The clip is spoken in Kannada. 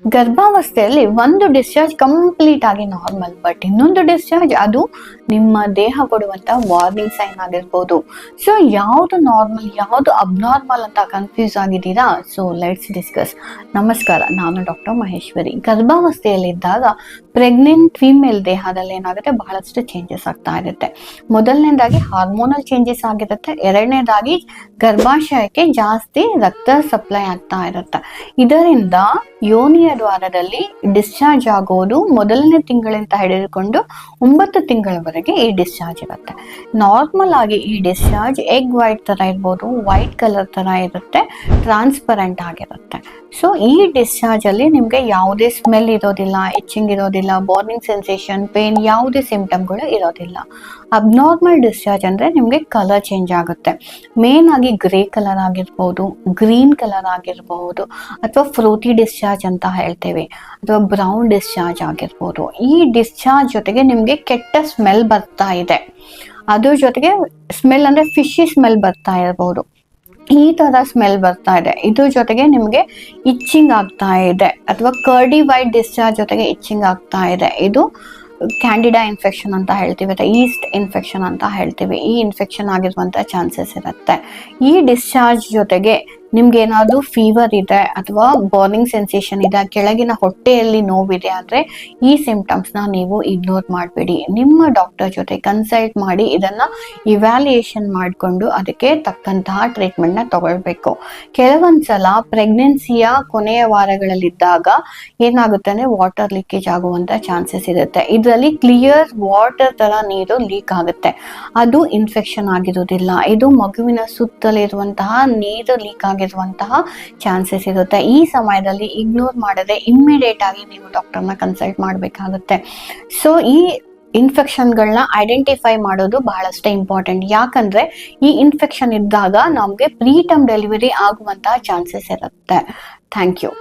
ಗರ್ಭಾವಸ್ಥೆಯಲ್ಲಿ ಒಂದು ಡಿಸ್ಚಾರ್ಜ್ ಕಂಪ್ಲೀಟ್ ಆಗಿ ನಾರ್ಮಲ್, ಬಟ್ ಇನ್ನೊಂದು ಡಿಸ್ಚಾರ್ಜ್ ಅದು ನಿಮ್ಮ ದೇಹ ಕೊಡುವಂತ ವಾರ್ನಿಂಗ್ ಸೈನ್ ಆಗಿರ್ಬೋದು. ಸೊ ಯಾವುದು ನಾರ್ಮಲ್ ಯಾವುದು ಅಬ್ನಾರ್ಮಲ್ ಅಂತ ಕನ್ಫ್ಯೂಸ್ ಆಗಿದ್ದೀರಾ? So let's discuss. ನಮಸ್ಕಾರ, ನಾನು ಡಾಕ್ಟರ್ ಮಹೇಶ್ವರಿ. ಗರ್ಭಾವಸ್ಥೆಯಲ್ಲಿದ್ದಾಗ ಪ್ರೆಗ್ನೆಂಟ್ ಫೀಮೇಲ್ ದೇಹದಲ್ಲಿ ಏನಾಗುತ್ತೆ, ಬಹಳಷ್ಟು ಚೇಂಜಸ್ ಆಗ್ತಾ ಇರುತ್ತೆ. ಮೊದಲನೇದಾಗಿ ಹಾರ್ಮೋನಲ್ ಚೇಂಜಸ್ ಆಗಿರುತ್ತೆ. ಎರಡನೇದಾಗಿ ಗರ್ಭಾಶಯಕ್ಕೆ ಜಾಸ್ತಿ ರಕ್ತ ಸಪ್ಲೈ ಆಗ್ತಾ ಇರುತ್ತೆ. ಇದರಿಂದ ಯೋನಿಯ ದ್ವಾರದಲ್ಲಿ ಡಿಸ್ಚಾರ್ಜ್ ಆಗೋದು ಮೊದಲನೇ ತಿಂಗಳಿಂದ ಹಿಡಿದುಕೊಂಡು 9 ತಿಂಗಳವರೆಗೆ ಈ ಡಿಸ್ಚಾರ್ಜ್ ಇರುತ್ತೆ. ನಾರ್ಮಲ್ ಆಗಿ ಈ ಡಿಸ್ಚಾರ್ಜ್ ಎಗ್ ವೈಟ್ ತರ ಇರ್ಬೋದು, ವೈಟ್ ಕಲರ್ ತರ ಇರುತ್ತೆ, ಟ್ರಾನ್ಸ್ಪರೆಂಟ್ ಆಗಿರುತ್ತೆ. ಸೊ ಈ ಡಿಸ್ಚಾರ್ಜ್ ಅಲ್ಲಿ ನಿಮ್ಗೆ ಯಾವುದೇ ಸ್ಮೆಲ್ ಇರೋದಿಲ್ಲ, ಇಚ್ಚಿಂಗ್ ಇರೋದಿಲ್ಲ, ಬಾರ್ನಿಂಗ್ ಸೆನ್ಸೇಷನ್, ಪೇನ್, ಯಾವುದೇ ಸಿಂಪ್ಟಮ್ಗಳು ಇರೋದಿಲ್ಲ. ಅಬ್ನಾರ್ಮಲ್ ಡಿಸ್ಚಾರ್ಜ್ ಅಂದ್ರೆ ನಿಮ್ಗೆ ಕಲರ್ ಚೇಂಜ್ ಆಗುತ್ತೆ. ಮೇನ್ ಆಗಿ ಗ್ರೇ ಕಲರ್ ಆಗಿರ್ಬೋದು, ಗ್ರೀನ್ ಕಲರ್ ಆಗಿರ್ಬಹುದು, ಅಥವಾ ಫ್ರೂಟಿ ಡಿಸ್ಚಾರ್ಜ್ ಅಂತ ಹೇಳ್ತೇವೆ, ಅಥವಾ ಬ್ರೌನ್ ಡಿಸ್ಚಾರ್ಜ್ ಆಗಿರ್ಬೋದು. ಈ ಡಿಸ್ಚಾರ್ಜ್ ಜೊತೆಗೆ ನಿಮ್ಗೆ ಕೆಟ್ಟ ಸ್ಮೆಲ್ ಬರ್ತಾ ಇದೆ. ಅದ್ರ ಜೊತೆಗೆ ಸ್ಮೆಲ್ ಅಂದ್ರೆ ಫಿಶಿ ಸ್ಮೆಲ್ ಬರ್ತಾ ಇರಬಹುದು, ಈ ತರ ಸ್ಮೆಲ್ ಬರ್ತಾ ಇದೆ. ಇದ್ರ ಜೊತೆಗೆ ನಿಮ್ಗೆ ಇಚ್ಚಿಂಗ್ ಆಗ್ತಾ ಇದೆ, ಅಥವಾ ಕರ್ಡಿ ವೈಟ್ ಡಿಸ್ಚಾರ್ಜ್ ಜೊತೆಗೆ ಇಚ್ಚಿಂಗ್ ಆಗ್ತಾ ಇದೆ. ಇದು ಕ್ಯಾಂಡಿಡಾ ಇನ್ಫೆಕ್ಷನ್ ಅಂತ ಹೇಳ್ತೀವಿ, ಅಥವಾ ಈಸ್ಟ್ ಇನ್ಫೆಕ್ಷನ್ ಅಂತ ಹೇಳ್ತೀವಿ. ಈ ಇನ್ಫೆಕ್ಷನ್ ಆಗಿರುವಂತ ಚಾನ್ಸಸ್ ಇರುತ್ತೆ. ಈ ಡಿಸ್ಚಾರ್ಜ್ ಜೊತೆಗೆ ನಿಮ್ಗೆ ಏನಾದ್ರು ಫೀವರ್ ಇದೆ, ಅಥವಾ ಬರ್ನಿಂಗ್ ಸೆನ್ಸೇಷನ್ ಇದೆ, ಕೆಳಗಿನ ಹೊಟ್ಟೆಯಲ್ಲಿ ನೋವಿದೆ ಅಂದ್ರೆ ಈ ಸಿಂಪ್ಟಮ್ಸ್ ನ ನೀವು ಇಗ್ನೋರ್ ಮಾಡಬೇಡಿ. ನಿಮ್ಮ ಡಾಕ್ಟರ್ ಜೊತೆ ಕನ್ಸಲ್ಟ್ ಮಾಡಿ ಇದನ್ನ ಇವ್ಯಾಲ್ಯೂಯೇಷನ್ ಮಾಡಿಕೊಂಡು ಅದಕ್ಕೆ ತಕ್ಕಂತಹ ಟ್ರೀಟ್ಮೆಂಟ್ ನ ತಗೊಳ್ಬೇಕು. ಕೆಲವೊಂದ್ಸಲ ಪ್ರೆಗ್ನೆನ್ಸಿಯ ಕೊನೆಯ ವಾರಗಳಲ್ಲಿದ್ದಾಗ ಏನಾಗುತ್ತೆ ಅಂದ್ರೆ ವಾಟರ್ ಲೀಕೇಜ್ ಆಗುವಂತ ಚಾನ್ಸಸ್ ಇರುತ್ತೆ. ಇದರಲ್ಲಿ ಕ್ಲಿಯರ್ ವಾಟರ್ ತರ ನೀರು ಲೀಕ್ ಆಗುತ್ತೆ, ಅದು ಇನ್ಫೆಕ್ಷನ್ ಆಗಿರೋದಿಲ್ಲ. ಇದು ಮಗುವಿನ ಸುತ್ತಲಿರುವಂತಹ ನೀರು ಲೀಕ್ ಆಗಿರುವಂತಹ ಚಾನ್ಸಸ್ ಇರುತ್ತೆ. ಈ ಸಮಯದಲ್ಲಿ ಇಗ್ನೋರ್ ಮಾಡದೆ ಇಮ್ಮಿಡಿಯೇಟ್ ಆಗಿ ನೀವು ಡಾಕ್ಟರ್ನ ಕನ್ಸಲ್ಟ್ ಮಾಡಬೇಕಾಗುತ್ತೆ. ಸೊ ಈ ಇನ್ಫೆಕ್ಷನ್ಗಳನ್ನ ಐಡೆಂಟಿಫೈ ಮಾಡೋದು ಬಹಳಷ್ಟು ಇಂಪಾರ್ಟೆಂಟ್. ಯಾಕಂದ್ರೆ ಈ ಇನ್ಫೆಕ್ಷನ್ ಇದ್ದಾಗ ನಮ್ಗೆ ಪ್ರೀಟರ್ಮ್ ಡೆಲಿವರಿ ಆಗುವಂತಹ ಚಾನ್ಸಸ್ ಇರುತ್ತೆ. Thank you.